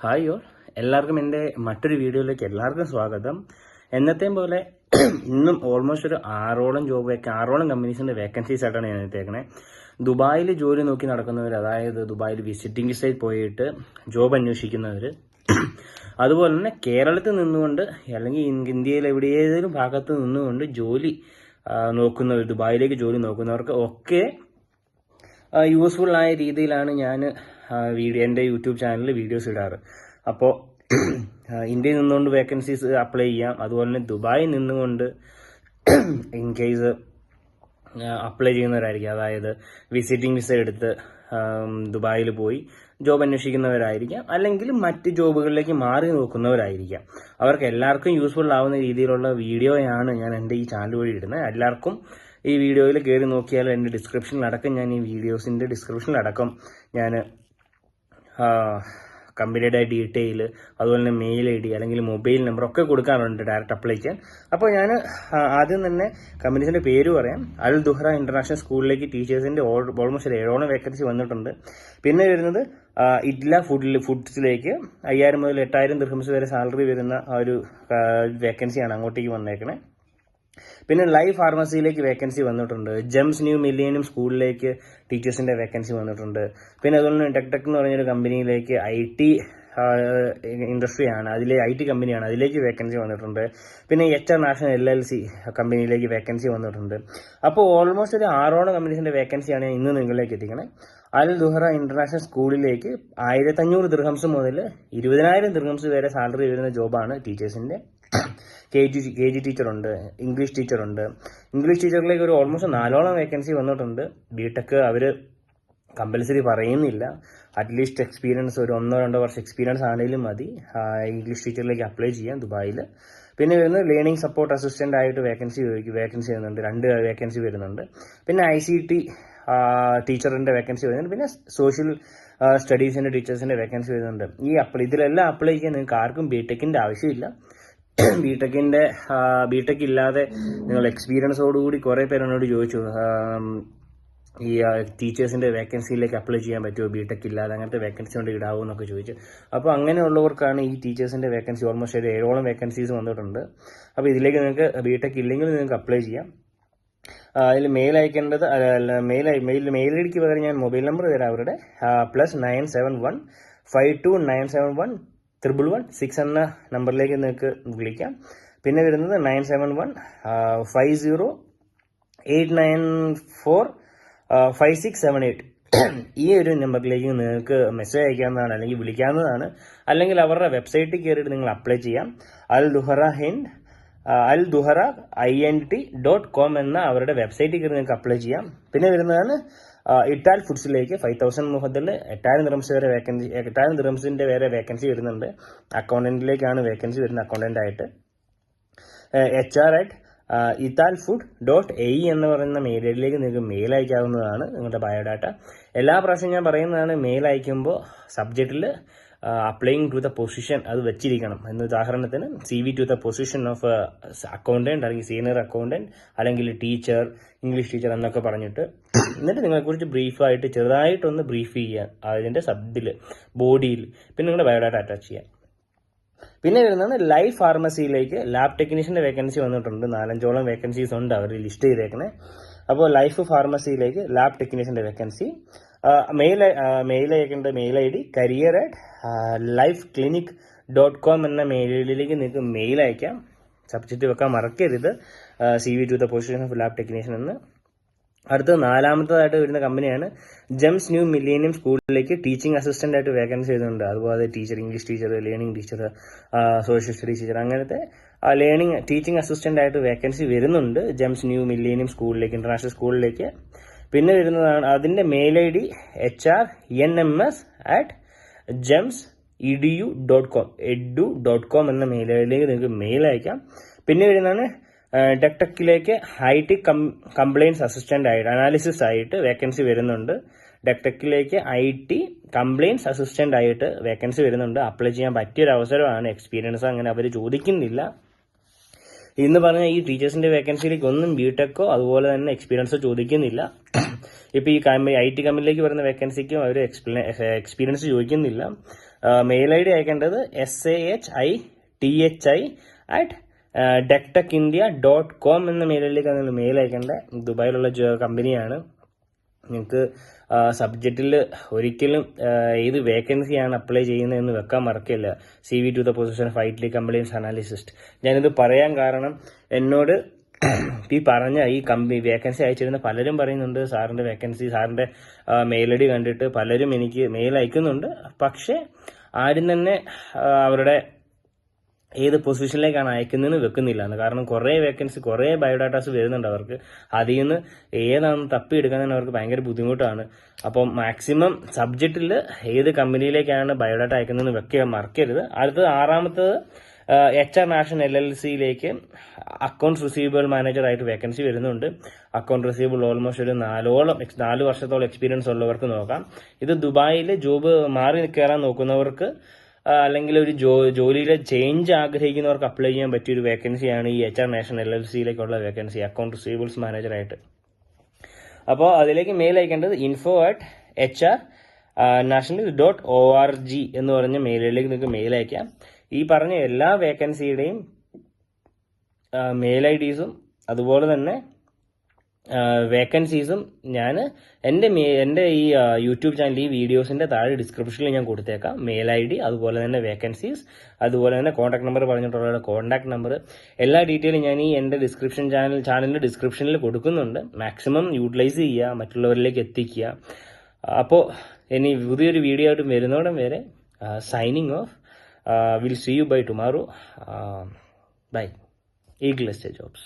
Hi all, എല്ലാവർക്കും എൻ്റെ മറ്റൊരു വീഡിയോയിലേക്ക് എല്ലാവർക്കും സ്വാഗതം. എന്നത്തെയും പോലെ ഇന്നും ഓൾമോസ്റ്റ് ഒരു ആറോളം കമ്പനീസിൻ്റെ വേക്കൻസീസ് ആയിട്ടാണ് ഞാൻ എത്തിയേക്കണേ. ദുബായിൽ ജോലി നോക്കി നടക്കുന്നവർ, അതായത് ദുബായിൽ വിസിറ്റിംഗ് വിസയിൽ പോയിട്ട് ജോബ് അന്വേഷിക്കുന്നവർ, അതുപോലെ തന്നെ കേരളത്തിൽ നിന്നുകൊണ്ട് അല്ലെങ്കിൽ ഇന്ത്യയിൽ എവിടെയേതെങ്കിലും ഭാഗത്ത് നിന്നുകൊണ്ട് ജോലി നോക്കുന്നവർ, ദുബായിലേക്ക് ജോലി നോക്കുന്നവർക്ക് ഒക്കെ യൂസ്ഫുൾ ആയ രീതിയിലാണ് ഞാൻ എൻ്റെ യൂട്യൂബ് ചാനലിൽ വീഡിയോസ് ഇടാറ്. അപ്പോൾ ഇന്ത്യയിൽ നിന്നുകൊണ്ട് വേക്കൻസീസ് അപ്ലൈ ചെയ്യാം, അതുപോലെ തന്നെ ദുബായിൽ നിന്നുകൊണ്ട് ഇൻ കേസ് അപ്ലൈ ചെയ്യുന്നവരായിരിക്കും, അതായത് വിസിറ്റിംഗ് വിസ എടുത്ത് ദുബായിൽ പോയി ജോബ് അന്വേഷിക്കുന്നവരായിരിക്കാം, അല്ലെങ്കിൽ മറ്റ് ജോബുകളിലേക്ക് മാറി നോക്കുന്നവരായിരിക്കാം. അവർക്ക് എല്ലാവർക്കും യൂസ്ഫുൾ ആവുന്ന രീതിയിലുള്ള വീഡിയോയാണ് ഞാൻ എൻ്റെ ഈ ചാനൽ വഴി ഇടുന്നത്. എല്ലാവർക്കും ഈ വീഡിയോയിൽ കയറി നോക്കിയാൽ എൻ്റെ ഡിസ്ക്രിപ്ഷനിലടക്കം ഞാൻ ഈ വീഡിയോസിൻ്റെ ഡിസ്ക്രിപ്ഷനിലടക്കം ഞാൻ കമ്പനിയുടെ ഡീറ്റെയിൽ, അതുപോലെ തന്നെ മെയിൽ ഐ ഡി അല്ലെങ്കിൽ മൊബൈൽ നമ്പർ ഒക്കെ കൊടുക്കാറുണ്ട് ഡയറക്റ്റ് അപ്ലൈ ചെയ്യാൻ. അപ്പോൾ ഞാൻ ആദ്യം തന്നെ കമ്പനീസിൻ്റെ പേര് പറയാം. അൽ ദുഹ്റ ഇന്റർനാഷണൽ സ്കൂളിലേക്ക് ടീച്ചേഴ്സിൻ്റെ ഓൾമോസ്റ്റ് 7 വേക്കൻസി വന്നിട്ടുണ്ട്. പിന്നെ വരുന്നത് ഇഡ്ല ഫുഡ്സിലേക്ക് 5000 മുതൽ 8000 ദിർഹംസ് വരെ സാലറി വരുന്ന ഒരു വേക്കൻസിയാണ് അങ്ങോട്ടേക്ക് വന്നേക്കണേ. പിന്നെ ലൈവ് ഫാർമസിയിലേക്ക് വേക്കൻസി വന്നിട്ടുണ്ട്. ജെംസ് ന്യൂ മില്ലേനിയം സ്കൂളിലേക്ക് ടീച്ചേഴ്സിന്റെ വേക്കൻസി വന്നിട്ടുണ്ട്. പിന്നെ അതുപോലെ തന്നെ ടെക് എന്ന് പറഞ്ഞൊരു കമ്പനിയിലേക്ക് IT ഇൻഡസ്ട്രിയാണ്, അതിലെ IT കമ്പനിയാണ്, അതിലേക്ക് വേക്കൻസി വന്നിട്ടുണ്ട്. പിന്നെ HR നാഷണൽ LLC കമ്പനിയിലേക്ക് വേക്കൻസി വന്നിട്ടുണ്ട്. അപ്പോൾ ഓൾമോസ്റ്റ് ഒരു 6 കമ്പനീസിന്റെ വേക്കൻസിയാണ് ഇന്ന് നിങ്ങളിലേക്ക് എത്തിക്കണേ. അൽ ദുഹ്റ ഇന്റർനാഷണൽ സ്കൂളിലേക്ക് 1500 ദിർഹംസ് മുതൽ 20000 ദിർഹംസ് വരെ സാലറി വരുന്ന ജോബാണ് ടീച്ചേഴ്സിന്റെ. KG ടീച്ചറുണ്ട്, ഇംഗ്ലീഷ് ടീച്ചറുണ്ട്. ഇംഗ്ലീഷ് ടീച്ചറിലേക്ക് ഒരു ഓൾമോസ്റ്റ് 4 വേക്കൻസി വന്നിട്ടുണ്ട്. ബിടെക് അവർ കമ്പൽസറി പറയുന്നില്ല, അറ്റ്ലീസ്റ്റ് എക്സ്പീരിയൻസ് ഒരു 1-2 വർഷം എക്സ്പീരിയൻസ് ആണെങ്കിലും മതി ഇംഗ്ലീഷ് ടീച്ചറിലേക്ക് അപ്ലൈ ചെയ്യാം ദുബായിൽ. പിന്നെ വരുന്നത് ലേണിംഗ് സപ്പോർട്ട് അസിസ്റ്റന്റ് ആയിട്ട് വേക്കൻസി വരുന്നുണ്ട്, 2 വേക്കൻസി വരുന്നുണ്ട്. പിന്നെ ICT ടീച്ചറിന്റെ വേക്കൻസി വരുന്നുണ്ട്. പിന്നെ സോഷ്യൽ സ്റ്റഡീസിന്റെ ടീച്ചേഴ്സിന്റെ വേക്കൻസി വരുന്നുണ്ട്. ഇതിലെല്ലാം അപ്ലൈ ചെയ്യാൻ നിങ്ങൾക്ക് ആർക്കും ബിടെക്കിന്റെ ആവശ്യമില്ല. ബിടെക് ഇല്ലാതെ നിങ്ങൾ എക്സ്പീരിയൻസോടുകൂടി കുറെ പേരെന്നോട് ചോദിച്ചു, ഈ ടീച്ചേഴ്സിന്റെ വേക്കൻസിയിലേക്ക് അപ്ലൈ ചെയ്യാൻ പറ്റുമോ ബിടെക് ഇല്ലാതെ, അങ്ങനത്തെ വേക്കൻസി കൊണ്ട് ഇടാവോ എന്നൊക്കെ ചോദിച്ചു. അപ്പോൾ അങ്ങനെയുള്ളവർക്കാണ് ഈ ടീച്ചേഴ്സിന്റെ വേക്കൻസി ഓൾമോസ്റ്റ് ഒരു 7 വേക്കൻസീസ് വന്നിട്ടുണ്ട്. അപ്പോൾ ഇതിലേക്ക് നിങ്ങൾക്ക് ബിടെക് ഇല്ലെങ്കിൽ നിങ്ങൾക്ക് അപ്ലൈ ചെയ്യാം. അതിൽ മെയിൽ അയക്കേണ്ടത് മെയിൽ ഐ ഡിക്ക് പകരം ഞാൻ മൊബൈൽ നമ്പർ തരാം അവരുടെ. +971 529711 111 എന്ന നമ്പറിലേക്ക് നിങ്ങൾക്ക് വിളിക്കാം. പിന്നെ വരുന്നത് 971 50 894 5678 ഈ ഒരു നമ്പറിലേക്ക് നിങ്ങൾക്ക് മെസ്സേജ് അയക്കാവുന്നതാണ്, അല്ലെങ്കിൽ വിളിക്കാവുന്നതാണ്. അല്ലെങ്കിൽ അവരുടെ വെബ്സൈറ്റിൽ കയറിയിട്ട് നിങ്ങൾ അപ്ലൈ ചെയ്യാം. alduhra.int.com എന്ന അവരുടെ വെബ്സൈറ്റിൽ കയറി നിങ്ങൾക്ക് അപ്ലൈ ചെയ്യാം. പിന്നെ വരുന്നതാണ് ഇറ്റാൽ ഫുഡ്സിലേക്ക് 5000 മുതൽ 8000 ദിർഹംസ് വരെ വേക്കൻസി, 8000 ദിർഹംസിന്റെ വരെ വേക്കൻസി വരുന്നുണ്ട്. അക്കൗണ്ടന്റിലേക്കാണ് വേക്കൻസി വരുന്നത്, അക്കൗണ്ടന്റ് ആയിട്ട്. HR@italfood.ae എന്ന് പറയുന്ന മെയിൽ ഐഡിയിലേക്ക് നിങ്ങൾക്ക് മെയിൽ അയക്കാവുന്നതാണ് നിങ്ങളുടെ ബയോഡാറ്റ. എല്ലാ പ്രാവശ്യവും ഞാൻ പറയുന്നതാണ്, മെയിൽ അയക്കുമ്പോൾ സബ്ജക്റ്റിൽ അപ്ലൈയിങ് ടു ദ പൊസിഷൻ അത് വെച്ചിരിക്കണം. ഉദാഹരണത്തിന് CV to the position of accountant, അല്ലെങ്കിൽ സീനിയർ അക്കൗണ്ടന്റ്, അല്ലെങ്കിൽ ടീച്ചർ, ഇംഗ്ലീഷ് ടീച്ചർ എന്നൊക്കെ പറഞ്ഞിട്ട്, എന്നിട്ട് നിങ്ങളെക്കുറിച്ച് ബ്രീഫായിട്ട് ചെറുതായിട്ടൊന്ന് ബ്രീഫ് ചെയ്യുക അതിന്റെ ബോഡിയിൽ. പിന്നെ നിങ്ങളുടെ ബയോഡാറ്റ അറ്റാച്ച് ചെയ്യാം. പിന്നെ വരുന്നത് ലൈഫ് ഫാർമസിയിലേക്ക് ലാബ് ടെക്നീഷ്യന്റെ വേക്കൻസി വന്നിട്ടുണ്ട്. 4-5 വേക്കൻസീസ് ഉണ്ട് അവർ ലിസ്റ്റ് ചെയ്തേക്കണേ. അപ്പോൾ ലൈഫ് ഫാർമസിയിലേക്ക് ലാബ് ടെക്നീഷ്യന്റെ വേക്കൻസി. മെയിൽ അയക്കേണ്ട മെയിൽ ID career@lifeclinic.com എന്ന മെയിൽ ഐഡിയിലേക്ക് നിങ്ങൾക്ക് മെയിൽ അയക്കാം. സബ്ജക്റ്റ് വെക്കാൻ മറക്കരുത്, CV ടു ദ പൊസിഷൻ ഓഫ് ലാബ് ടെക്നീഷ്യൻ എന്ന്. അടുത്ത 4ാമത്തേതായിട്ട് വരുന്ന കമ്പനിയാണ് ജെംസ് ന്യൂ മില്ലേനിയം സ്കൂളിലേക്ക് ടീച്ചിങ് അസിസ്റ്റന്റ് ആയിട്ട് വേക്കൻസി വരുന്നുണ്ട്. അതുപോലെ teacher, English teacher, learning teacher, social studies teacher, അങ്ങനത്തെ ടീച്ചിങ് അസിസ്റ്റന്റ് ആയിട്ട് വേക്കൻസി വരുന്നുണ്ട് ജെംസ് ന്യൂ മില്ലേനിയം സ്കൂളിലേക്ക്, ഇന്റർനാഷണൽ സ്കൂളിലേക്ക്. പിന്നെ വരുന്നതാണ് അതിന്റെ മെയിൽ ID hrnms@gems.edu.com എന്ന മെയിൽ ഐഡിയിലേക്ക് നിങ്ങൾക്ക് മെയിൽ അയക്കാം. പിന്നെ വരുന്നതാണ് ടെക്കിലേക്ക് IT കംപ്ലയിൻസ് അസിസ്റ്റന്റ് ആയിട്ട്, അനാലിസിസ് ആയിട്ട് വേക്കൻസി വരുന്നുണ്ട്. ടെക്കിലേക്ക് IT കംപ്ലയിൻസ് അസിസ്റ്റന്റ് ആയിട്ട് വേക്കൻസി വരുന്നുണ്ട്. അപ്ലൈ ചെയ്യാൻ പറ്റിയൊരു അവസരമാണ്. എക്സ്പീരിയൻസ് അങ്ങനെ അവർ ചോദിക്കുന്നില്ല. ഇന്ന് പറഞ്ഞ ഈ ടീച്ചേഴ്സിന്റെ വേക്കൻസിയിലേക്ക് ഒന്നും ബിടെക്കോ അതുപോലെ തന്നെ എക്സ്പീരിയൻസോ ചോദിക്കുന്നില്ല. ഇപ്പൊ ഈ IT കമ്പനിയിലേക്ക് വരുന്ന വേക്കൻസിക്കും അവർ എക്സ്പീരിയൻസ് ചോദിക്കുന്നില്ല. മെയിൽ ഐ ഡി അയക്കേണ്ടത് sahithi@dectechindia.com എന്ന മെയിലിലേക്ക് നിങ്ങൾ മെയിൽ അയക്കേണ്ടത്. ദുബായിലുള്ള കമ്പനിയാണ്. നിങ്ങൾക്ക് സബ്ജക്റ്റിൽ ഒരിക്കലും ഏത് വേക്കൻസിയാണ് അപ്ലൈ ചെയ്യുന്നതെന്ന് വെക്കാൻ മറക്കില്ല. CV to the position of IT compliance analyst. ഞാനിത് പറയാൻ കാരണം എന്നോട് ഈ പറഞ്ഞ ഈ വേക്കൻസി അയച്ചിരുന്ന പലരും പറയുന്നുണ്ട് സാറിന്റെ വേക്കൻസി, സാറിന്റെ മെയിൽ ഐ ഡി കണ്ടിട്ട് പലരും എനിക്ക് മെയിൽ അയക്കുന്നുണ്ട്. പക്ഷേ ആരും തന്നെ അവരുടെ ഏത് പൊസിഷനിലേക്കാണ് അയക്കുന്നതെന്ന് വെക്കുന്നില്ല. കാരണം കുറേ വേക്കൻസി, കുറേ ബയോഡാറ്റാസ് വരുന്നുണ്ട് അവർക്ക്. അതിൽ നിന്ന് ഏതാണെന്ന് തപ്പിയെടുക്കാൻ തന്നെ അവർക്ക് ഭയങ്കര ബുദ്ധിമുട്ടാണ്. അപ്പം മാക്സിമം സബ്ജക്റ്റിൽ ഏത് കമ്പനിയിലേക്കാണ് ബയോഡാറ്റ അയക്കുന്നതെന്ന് വെക്കാൻ മറക്കരുത്. അടുത്തത് 6ാമത്തത് HR നാഷണൽ LLCയിലേക്ക് അക്കൗണ്ട്സ് റിസീവബിൾ മാനേജർ ആയിട്ട് വേക്കൻസി വരുന്നുണ്ട്. അക്കൗണ്ട് റിസീവബിൾ ഓൾമോസ്റ്റ് ഒരു 4 വർഷത്തോളം എക്സ്പീരിയൻസ് ഉള്ളവർക്ക് നോക്കാം. ഇത് ദുബായിൽ ജോബ് മാറി കയറാൻ നോക്കുന്നവർക്ക് അല്ലെങ്കിൽ ഒരു ജോലിയിലെ ചേഞ്ച് ആഗ്രഹിക്കുന്നവർക്ക് അപ്ലൈ ചെയ്യാൻ പറ്റിയ ഒരു വേക്കൻസിയാണ് ഈ HR നാഷണൽ LLCയിലേക്കുള്ള വേക്കൻസി, അക്കൗണ്ട് റിസീവബിൾസ് മാനേജറായിട്ട്. അപ്പോൾ അതിലേക്ക് മെയിൽ അയക്കേണ്ടത് info@hrnational.org എന്ന് പറഞ്ഞ മെയിലിലേക്ക് നിങ്ങൾക്ക് മെയിൽ അയക്കാം. ഈ പറഞ്ഞ എല്ലാ വേക്കൻസിയുടെയും മെയിൽ IDസും അതുപോലെ തന്നെ വേക്കൻസീസും ഞാൻ എൻ്റെ ഈ യൂട്യൂബ് ചാനൽ, ഈ വീഡിയോസിന്റെ താഴെ ഡിസ്ക്രിപ്ഷനിൽ ഞാൻ കൊടുത്തേക്കാം. മെയിൽ ID, അതുപോലെ തന്നെ വേക്കൻസീസ്, അതുപോലെ തന്നെ കോൺടാക്ട് നമ്പർ പറഞ്ഞിട്ടുള്ള കോൺടാക്ട് നമ്പർ, എല്ലാ ഡീറ്റെയിലും ഞാൻ ഈ എൻ്റെ ചാനലിന്റെ ഡിസ്ക്രിപ്ഷനിൽ കൊടുക്കുന്നുണ്ട്. മാക്സിമം യൂട്ടിലൈസ് ചെയ്യുക, മറ്റുള്ളവരിലേക്ക് എത്തിക്കുക. അപ്പോൾ ഇനി പുതിയൊരു വീഡിയോ ആയിട്ട് വരുന്നോടം വരെ signing off. We'll see you by tomorrow. Bye. Eagle Estate Jobs.